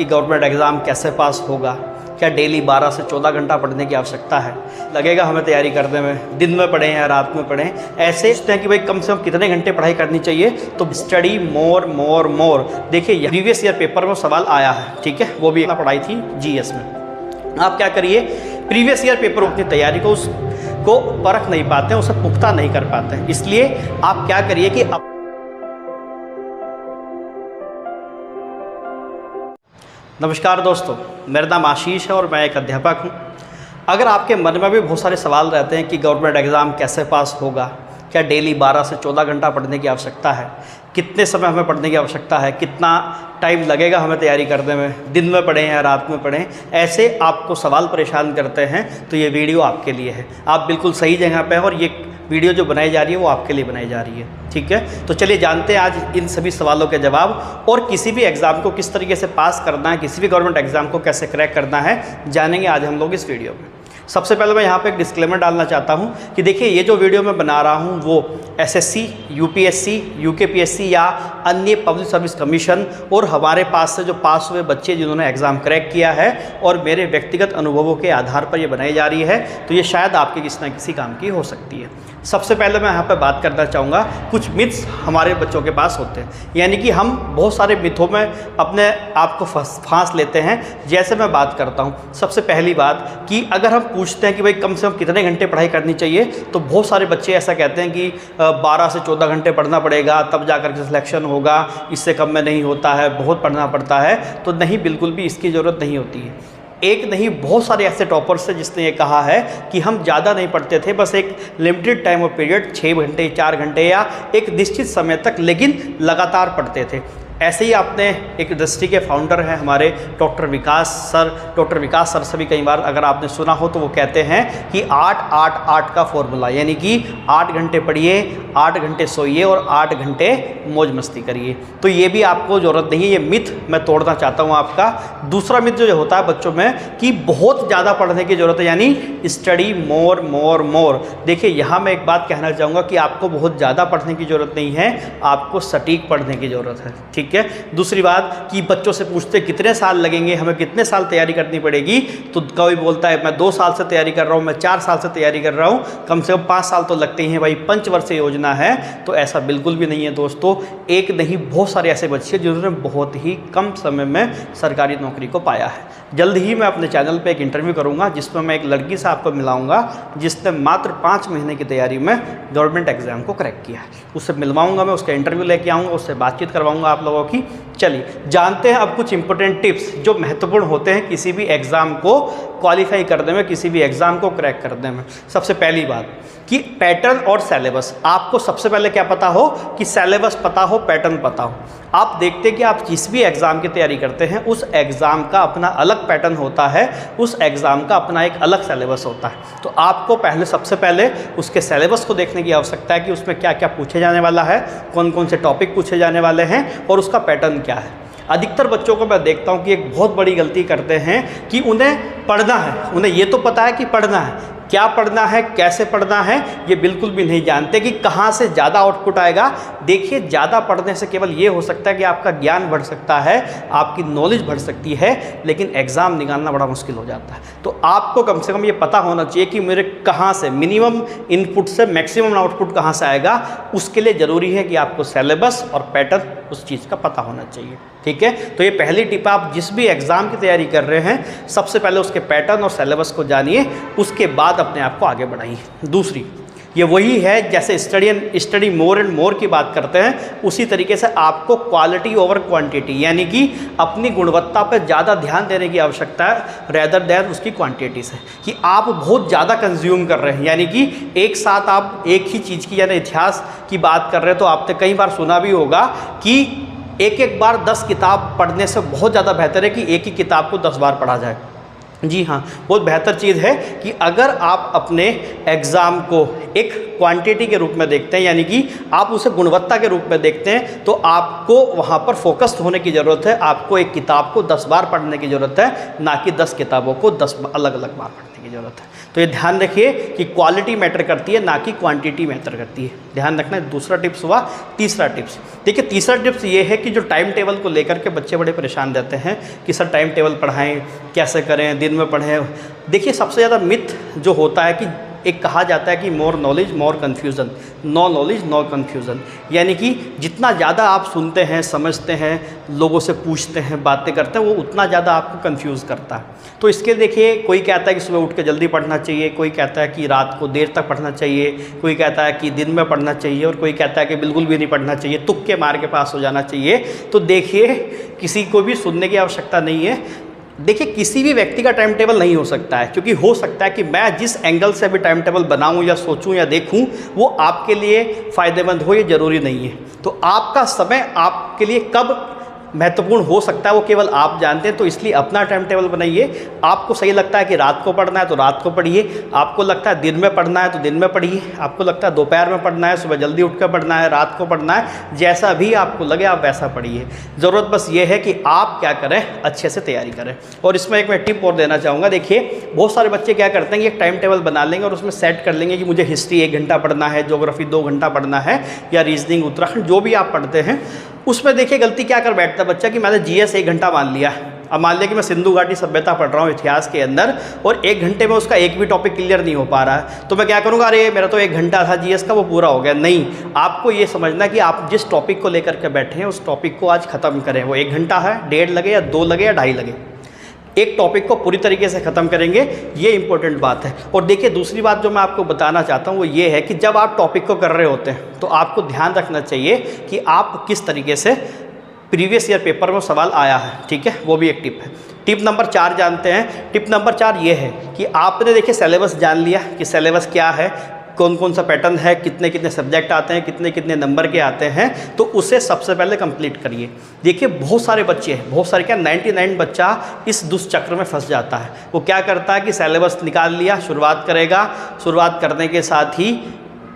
कि government exam कैसे पास होगा, क्या डेली 12 से 14 घंटा पढ़ने की आवश्यकता है, लगेगा हमें तैयारी करने में, दिन में पढ़ें या रात में पढ़ें। ऐसे सोचते हैं कि भाई कम से कम कितने घंटे पढ़ाई करनी चाहिए, तो स्टडी मोर। देखिए प्रीवियस ईयर पेपर में सवाल आया है, ठीक है, वो भी पढ़ाई थी जीएस में। आप क्या करिए, प्रीवियस ईयर पेपर अपनी तैयारी को उसको परख नहीं पाते हैं, उसे पुख्ता नहीं कर पाते हैं, इसलिए आप क्या करिए कि नमस्कार दोस्तों, मेरा नाम आशीष है और मैं एक अध्यापक हूं। अगर आपके मन में भी बहुत सारे सवाल रहते हैं कि गवर्नमेंट एग्ज़ाम कैसे पास होगा, क्या डेली 12 से 14 घंटा पढ़ने की आवश्यकता है, कितने समय हमें पढ़ने की आवश्यकता है, कितना टाइम लगेगा हमें तैयारी करने में, दिन में पढ़ें या रात में पढ़ें, ऐसे आपको सवाल परेशान करते हैं तो ये वीडियो आपके लिए है। आप बिल्कुल सही जगह पे हैं और ये वीडियो जो बनाई जा रही है वो आपके लिए बनाई जा रही है, ठीक है। तो चलिए जानते हैं आज इन सभी सवालों के जवाब, और किसी भी एग्ज़ाम को किस तरीके से पास करना है, किसी भी गवर्नमेंट एग्ज़ाम को कैसे क्रैक करना है, जानेंगे आज हम लोग इस वीडियो में। सबसे पहले मैं यहाँ पे एक डिस्क्लेमर डालना चाहता हूँ कि देखिए ये जो वीडियो मैं बना रहा हूँ वो एसएससी, यूपीएससी, यूकेपीएससी या अन्य पब्लिक सर्विस कमीशन और हमारे पास से जो पास हुए बच्चे जिन्होंने एग्ज़ाम क्रैक किया है और मेरे व्यक्तिगत अनुभवों के आधार पर ये बनाई जा रही है, तो ये शायद आपके किसी न किसी काम की हो सकती है। सबसे पहले मैं यहाँ पर बात करना चाहूँगा, कुछ मिथ्स हमारे बच्चों के पास होते हैं, यानी कि हम बहुत सारे मिथों में अपने आप को फांस लेते हैं। जैसे मैं बात करता हूँ, सबसे पहली बात कि अगर हम पूछते हैं कि भाई कम से कम कितने घंटे पढ़ाई करनी चाहिए, तो बहुत सारे बच्चे ऐसा कहते हैं कि 12 से 14 घंटे पढ़ना पड़ेगा तब जाकर के सिलेक्शन होगा, इससे कम में नहीं होता है, बहुत पढ़ना पड़ता है। तो नहीं, बिल्कुल भी इसकी ज़रूरत नहीं होती है। एक नहीं, बहुत सारे ऐसे टॉपर्स हैं जिसने ये कहा है कि हम ज़्यादा नहीं पढ़ते थे, बस एक लिमिटेड टाइम ऑफ पीरियड 6 घंटे 4 घंटे या एक निश्चित समय तक, लेकिन लगातार पढ़ते थे। ऐसे ही आपने एक इंडस्ट्री के फाउंडर हैं हमारे डॉक्टर विकास सर से भी कई बार अगर आपने सुना हो तो वो कहते हैं कि 8-8-8 का फॉर्मूला, यानी कि 8 घंटे पढ़िए, 8 घंटे सोइए और 8 घंटे मौज मस्ती करिए। तो ये भी आपको ज़रूरत नहीं है, ये मिथ मैं तोड़ना चाहता हूँ आपका। दूसरा मिथ जो होता है बच्चों में कि बहुत ज़्यादा पढ़ने की ज़रूरत है, यानी स्टडी मोर। देखिए यहाँ मैं एक बात कहना चाहूँगा कि आपको बहुत ज़्यादा पढ़ने की ज़रूरत नहीं है, आपको सटीक पढ़ने की ज़रूरत है, ठीक है। दूसरी बात कि बच्चों से पूछते कितने साल लगेंगे, हमें कितने साल तैयारी करनी पड़ेगी, तो कोई बोलता है मैं 2 साल से तैयारी कर रहा हूँ, मैं 4 साल से तैयारी कर रहा हूँ, कम से कम 5 साल तो लगते ही हैं भाई, पंचवर्षीय योजना है। तो ऐसा बिल्कुल भी नहीं है दोस्तों। एक नहीं, बहुत सारे ऐसे बच्चे जिन्होंने बहुत ही कम समय में सरकारी नौकरी को पाया है। जल्द ही मैं अपने चैनल पे एक इंटरव्यू करूंगा जिसमें मैं एक लड़की से आपको मिलाऊंगा जिसने मात्र 5 महीने की तैयारी में गवर्नमेंट एग्जाम को क्रैक किया है। उससे मिलवाऊंगा मैं, उसका इंटरव्यू लेके आऊँगा, उससे बातचीत करवाऊंगा आप लोगों की। चलिए जानते हैं अब कुछ इंपॉर्टेंट टिप्स जो महत्वपूर्ण होते हैं किसी भी एग्ज़ाम को क्वालिफाई करने में, किसी भी एग्ज़ाम को क्रैक करने में। सबसे पहली बात कि पैटर्न और सिलेबस, आपको सबसे पहले क्या पता हो कि सिलेबस पता हो, पैटर्न पता हो। आप देखते हैं कि आप जिस भी एग्ज़ाम की तैयारी करते हैं उस एग्ज़ाम का अपना अलग पैटर्न होता है, उस एग्ज़ाम का अपना एक अलग सिलेबस होता है। तो आपको सबसे पहले उसके सिलेबस को देखने की आवश्यकता है कि उसमें क्या क्या पूछे जाने वाला है, कौन कौन से टॉपिक पूछे जाने वाले हैं और उसका पैटर्न क्या है। अधिकतर बच्चों को मैं देखता हूँ कि एक बहुत बड़ी गलती करते हैं कि उन्हें पढ़ना है, उन्हें ये तो पता है कि पढ़ना है, क्या पढ़ना है, कैसे पढ़ना है, ये बिल्कुल भी नहीं जानते कि कहाँ से ज़्यादा आउटपुट आएगा। देखिए ज़्यादा पढ़ने से केवल ये हो सकता है कि आपका ज्ञान बढ़ सकता है, आपकी नॉलेज बढ़ सकती है, लेकिन एग्ज़ाम निकालना बड़ा मुश्किल हो जाता है। तो आपको कम से कम ये पता होना चाहिए कि मेरे कहाँ से मिनिमम इनपुट से मैक्सिमम आउटपुट कहाँ से आएगा। उसके लिए ज़रूरी है कि आपको सिलेबस और पैटर्न उस चीज़ का पता होना चाहिए, ठीक है। तो ये पहली टिप, आप जिस भी एग्ज़ाम की तैयारी कर रहे हैं सबसे पहले उसके पैटर्न और सिलेबस को जानिए, उसके बाद अपने आप को आगे बढ़ाइए। दूसरी, ये वही है जैसे स्टडी मोर की बात करते हैं, उसी तरीके से आपको क्वालिटी ओवर क्वांटिटी, यानी कि अपनी गुणवत्ता पर ज़्यादा ध्यान देने की आवश्यकता है रेदर दैन उसकी क्वांटिटी से। कि आप बहुत ज़्यादा कंज्यूम कर रहे हैं, यानी कि एक साथ आप एक ही चीज़ की, यानी इतिहास की बात कर रहे हैं, तो आपने कई बार सुना भी होगा कि एक बार 10 किताब पढ़ने से बहुत ज़्यादा बेहतर है कि एक ही किताब को 10 बार पढ़ा जाए। जी हाँ, बहुत बेहतर चीज़ है कि अगर आप अपने एग्ज़ाम को एक क्वांटिटी के रूप में देखते हैं, यानी कि आप उसे गुणवत्ता के रूप में देखते हैं, तो आपको वहाँ पर फोकस्ड होने की ज़रूरत है। आपको एक किताब को 10 बार पढ़ने की ज़रूरत है, ना कि 10 किताबों को 10 अलग अलग बार पढ़ने करने की ज़रूरत है। तो ये ध्यान रखिए कि क्वालिटी मैटर करती है, ना कि क्वांटिटी मैटर करती है, ध्यान रखना है। दूसरा टिप्स हुआ। तीसरा टिप्स देखिए, तीसरा टिप्स ये है कि जो टाइम टेबल को लेकर के बच्चे बड़े परेशान रहते हैं कि सर टाइम टेबल पढ़ाएं, कैसे करें, दिन में पढ़ें। देखिए सबसे ज़्यादा मिथ जो होता है कि एक कहा जाता है कि more knowledge more confusion, no knowledge no confusion, यानी कि जितना ज़्यादा आप सुनते हैं, समझते हैं, लोगों से पूछते हैं, बातें करते हैं, वो उतना ज़्यादा आपको कन्फ्यूज़ करता है। तो इसके देखिए, कोई कहता है कि सुबह उठ के जल्दी पढ़ना चाहिए, कोई कहता है कि रात को देर तक पढ़ना चाहिए, कोई कहता है कि दिन में पढ़ना चाहिए, और कोई कहता है कि बिल्कुल भी नहीं पढ़ना चाहिए, तुक्के मार के पास हो जाना चाहिए। तो देखिए किसी को भी सुनने की आवश्यकता नहीं है। देखिए किसी भी व्यक्ति का टाइम टेबल नहीं हो सकता है, क्योंकि हो सकता है कि मैं जिस एंगल से भी टाइम टेबल बनाऊं या सोचूं या देखूं वो आपके लिए फ़ायदेमंद हो, ये ज़रूरी नहीं है। तो आपका समय आपके लिए कब महत्वपूर्ण हो सकता है वो केवल आप जानते हैं। तो इसलिए अपना टाइम टेबल बनाइए। आपको सही लगता है कि रात को पढ़ना है तो रात को पढ़िए, आपको लगता है दिन में पढ़ना है तो दिन में पढ़िए, आपको लगता है दोपहर में पढ़ना है, सुबह जल्दी उठ कर पढ़ना है, रात को पढ़ना है, जैसा भी आपको लगे आप वैसा पढ़िए। ज़रूरत बस ये है कि आप क्या करें, अच्छे से तैयारी करें। और इसमें एक मैं टिप और देना चाहूँगा। देखिए बहुत सारे बच्चे क्या करते हैं कि एक टाइम टेबल बना लेंगे और उसमें सेट कर लेंगे कि मुझे हिस्ट्री 1 घंटा पढ़ना है, ज्योग्राफी 2 घंटा पढ़ना है, या रीजनिंग उत्तराखंड जो भी आप पढ़ते हैं। उसमें देखिए गलती क्या कर बैठता है बच्चा कि मैंने जीएस 1 घंटा मान लिया। अब मान लिया कि मैं सिंधु घाटी सभ्यता पढ़ रहा हूँ इतिहास के अंदर, और 1 घंटे में उसका एक भी टॉपिक क्लियर नहीं हो पा रहा है, तो मैं क्या करूँगा, अरे मेरा तो 1 घंटा था जीएस का, वो पूरा हो गया। नहीं, आपको ये समझना कि आप जिस टॉपिक को लेकर के बैठे हैं उस टॉपिक को आज ख़त्म करें। वो 1 घंटा है, 1.5 लगे या 2 लगे या 2.5 लगे, एक टॉपिक को पूरी तरीके से ख़त्म करेंगे, ये इंपॉर्टेंट बात है। और देखिए दूसरी बात जो मैं आपको बताना चाहता हूँ वो ये है कि जब आप टॉपिक को कर रहे होते हैं तो आपको ध्यान रखना चाहिए कि आप किस तरीके से प्रीवियस ईयर पेपर में सवाल आया है, ठीक है, वो भी एक टिप है। टिप नंबर 4 जानते हैं। टिप नंबर 4 ये है कि आपने देखिए सिलेबस जान लिया कि सिलेबस क्या है, कौन कौन सा पैटर्न है, कितने कितने सब्जेक्ट आते हैं, कितने कितने नंबर के आते हैं, तो उसे सबसे पहले कंप्लीट करिए। देखिए बहुत सारे बच्चे हैं, बहुत सारे क्या 99 बच्चा इस दुष्चक्र में फंस जाता है। वो क्या करता है कि सिलेबस निकाल लिया, शुरुआत करेगा, शुरुआत करने के साथ ही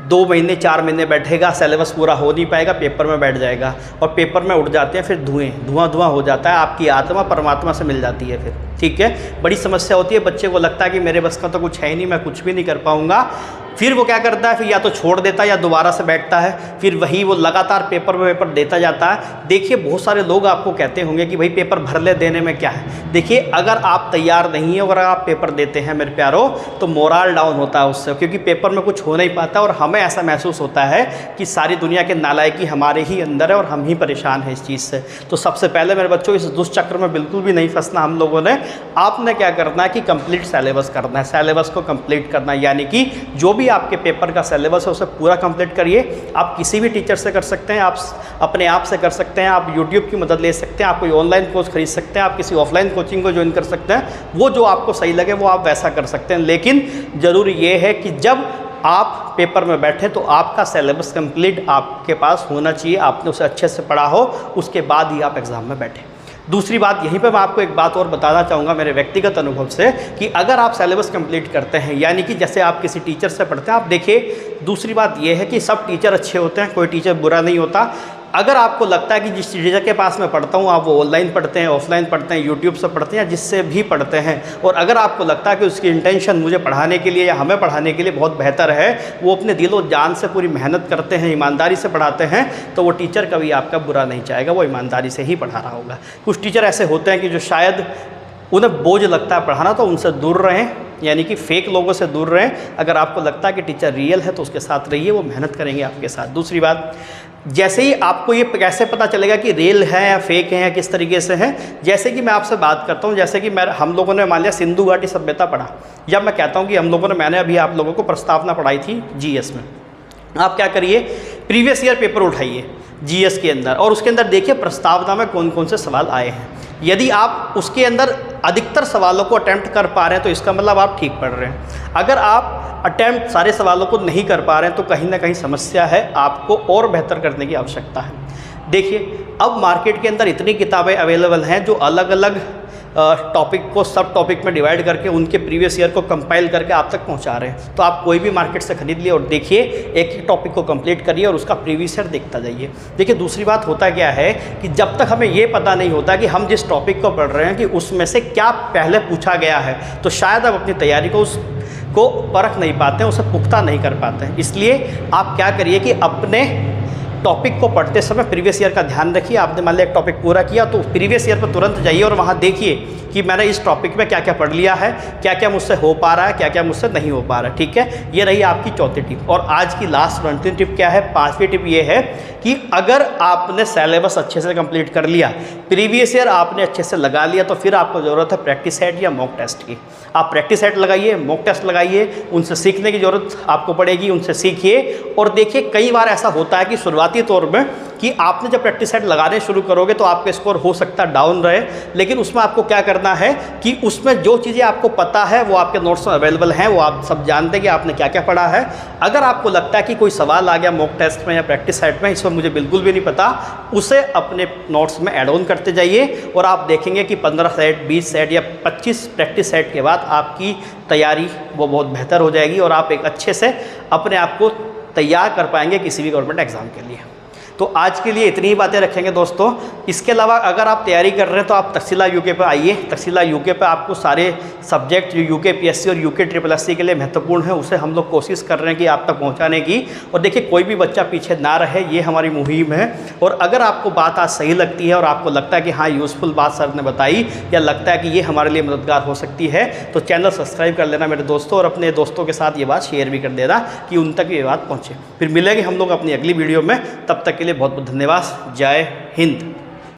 2 महीने 4 महीने बैठेगा, सिलेबस पूरा हो नहीं पाएगा, पेपर में बैठ जाएगा, और पेपर में उठ जाते हैं फिर धुआं हो जाता है, आपकी आत्मा परमात्मा से मिल जाती है फिर, ठीक है। बड़ी समस्या होती है, बच्चे को लगता है कि मेरे बस का तो कुछ है ही नहीं, मैं कुछ भी नहीं कर पाऊँगा। फिर वो क्या करता है, फिर या तो छोड़ देता है या दोबारा से बैठता है, फिर वही वो लगातार पेपर में पेपर देता जाता है। देखिए बहुत सारे लोग आपको कहते होंगे कि भाई पेपर भर ले, देने में क्या है। देखिए अगर आप तैयार नहीं हैं, अगर आप पेपर देते हैं मेरे प्यारो, तो मोरल डाउन होता है उससे, क्योंकि पेपर में कुछ हो नहीं पाता और हमें ऐसा महसूस होता है कि सारी दुनिया के नालायकी हमारे ही अंदर है और हम ही परेशान हैं इस चीज़ से। तो सबसे पहले मेरे बच्चों इस दुष्चक्र में बिल्कुल भी नहीं फंसना हम लोगों ने। आपने क्या करना है कि कंप्लीट सिलेबस करना है, सिलेबस को कंप्लीट करना है, यानी कि जो भी आपके पेपर का सिलेबस है उसे पूरा कंप्लीट करिए। आप किसी भी टीचर से कर सकते हैं, आप अपने आप से कर सकते हैं, आप यूट्यूब की मदद ले सकते हैं, आप कोई ऑनलाइन कोर्स खरीद सकते हैं, आप किसी ऑफलाइन कोचिंग को ज्वाइन कर सकते हैं, वो जो आपको सही लगे वो आप वैसा कर सकते हैं। लेकिन ज़रूरी ये है कि जब आप पेपर में बैठे तो आपका सिलेबस कंप्लीट आपके पास होना चाहिए, आपने उसे अच्छे से पढ़ा हो, उसके बाद ही आप एग्ज़ाम में बैठे। दूसरी बात यहीं पे मैं आपको एक बात और बताना चाहूँगा मेरे व्यक्तिगत अनुभव से, कि अगर आप सिलेबस कंप्लीट करते हैं, यानी कि जैसे आप किसी टीचर से पढ़ते हैं, आप देखिए दूसरी बात यह है कि सब टीचर अच्छे होते हैं, कोई टीचर बुरा नहीं होता। अगर आपको लगता है कि जिस टीचर के पास मैं पढ़ता हूँ आप वो ऑनलाइन पढ़ते हैं, ऑफलाइन पढ़ते हैं, यूट्यूब से पढ़ते हैं, या जिससे भी पढ़ते हैं, और अगर आपको लगता है कि उसकी इंटेंशन मुझे पढ़ाने के लिए या हमें पढ़ाने के लिए बहुत बेहतर है, वो अपने दिलो जान से पूरी मेहनत करते हैं, ईमानदारी से पढ़ाते हैं, तो वो टीचर कभी आपका बुरा नहीं चाहेगा, वो ईमानदारी से ही पढ़ा रहा होगा। कुछ टीचर ऐसे होते हैं कि जो शायद उन्हें बोझ लगता है पढ़ाना, तो उनसे दूर रहें, यानी कि फेक लोगों से दूर रहें। अगर आपको लगता है कि टीचर रियल है तो उसके साथ रहिए, वो मेहनत करेंगे आपके साथ। दूसरी बात, जैसे ही आपको ये कैसे पता चलेगा कि रियल है या फेक है या किस तरीके से है, जैसे कि मैं आपसे बात करता हूँ, जैसे कि हम लोगों ने मान लिया सिंधु घाटी सभ्यता पढ़ा, या मैं कहता हूँ कि मैंने अभी आप लोगों को प्रस्तावना पढ़ाई थी जीएस में। आप क्या करिए, प्रीवियस ईयर पेपर उठाइए जीएस के अंदर, और उसके अंदर देखिए प्रस्तावना में कौन कौन से सवाल आए हैं। यदि आप उसके अंदर अधिकतर सवालों को अटैम्प्ट कर पा रहे हैं तो इसका मतलब आप ठीक पढ़ रहे हैं। अगर आप अटैम्प्ट सारे सवालों को नहीं कर पा रहे हैं तो कहीं ना कहीं समस्या है, आपको और बेहतर करने की आवश्यकता है। देखिए अब मार्केट के अंदर इतनी किताबें अवेलेबल हैं जो अलग अलग टॉपिक को सब टॉपिक में डिवाइड करके उनके प्रीवियस ईयर को कंपाइल करके आप तक पहुंचा रहे हैं। तो आप कोई भी मार्केट से खरीद लिए और देखिए, एक एक टॉपिक को कंप्लीट करिए और उसका प्रीवियस ईयर देखता जाइए। देखिए दूसरी बात होता क्या है कि जब तक हमें ये पता नहीं होता कि हम जिस टॉपिक को पढ़ रहे हैं कि उसमें से क्या पहले पूछा गया है, तो शायद आप अपनी तैयारी को परख नहीं पाते हैं, उसे पुख्ता नहीं कर पाते हैं। इसलिए आप क्या करिए कि अपने टॉपिक को पढ़ते समय प्रीवियस ईयर का ध्यान रखिए। आपने मान लिया एक टॉपिक पूरा किया तो प्रीवियस ईयर पर तुरंत जाइए और वहाँ देखिए कि मैंने इस टॉपिक में क्या क्या पढ़ लिया है, क्या क्या मुझसे हो पा रहा है, क्या क्या मुझसे नहीं हो पा रहा है। ठीक है, ये रही आपकी चौथी टिप। और आज की लास्ट अंतिम टिप क्या है? पांचवी टिप ये है कि अगर आपने सिलेबस अच्छे से कंप्लीट कर लिया, प्रीवियस ईयर आपने अच्छे से लगा लिया, तो फिर आपको ज़रूरत है प्रैक्टिस सेट या मॉक टेस्ट की। आप प्रैक्टिस सेट लगाइए, मॉक टेस्ट लगाइए, उनसे सीखने की ज़रूरत आपको पड़ेगी, उनसे सीखिए। और देखिए कई बार ऐसा होता है कि शुरुआती तौर में कि आपने जब प्रैक्टिस सेट लगाने शुरू करोगे तो आपके स्कोर हो सकता है डाउन रहे, लेकिन उसमें आपको क्या करना है कि उसमें जो चीज़ें आपको पता है वो आपके नोट्स में अवेलेबल हैं, वो आप सब जानते हैं कि आपने क्या क्या पढ़ा है। अगर आपको लगता है कि कोई सवाल आ गया मॉक टेस्ट में या प्रैक्टिस सेट में, इसमें मुझे बिल्कुल भी नहीं पता, उसे अपने नोट्स में ऐड ऑन करते जाइए और आप देखेंगे कि 15 सेट, 20 सेट या 25 प्रैक्टिस सेट के बाद आपकी तैयारी वो बहुत बेहतर हो जाएगी और आप एक अच्छे से अपने आप को तैयार कर पाएंगे किसी भी गवर्नमेंट एग्ज़ाम के लिए। तो आज के लिए इतनी ही बातें रखेंगे दोस्तों। इसके अलावा अगर आप तैयारी कर रहे हैं तो आप तक्षशिला यूके पर आइए। तक्षशिला यूके पर आपको सारे सब्जेक्ट जो यूके पीएससी और यूके SSC के लिए महत्वपूर्ण है, उसे हम लोग कोशिश कर रहे हैं कि आप तक पहुंचाने की। और देखिए कोई भी बच्चा पीछे ना रहे, ये हमारी मुहिम है। और अगर आपको बात आज सही लगती है और आपको लगता है कि हाँ यूज़फुल बात सर ने बताई, या लगता है कि ये हमारे लिए मददगार हो सकती है, तो चैनल सब्सक्राइब कर लेना मेरे दोस्तों, और अपने दोस्तों के साथ ये बात शेयर भी कर देना कि उन तक ये बात पहुँचे। फिर मिलेंगे हम लोग अपनी अगली वीडियो में, तब तक के लिए बहुत बहुत धन्यवाद। जय हिंद।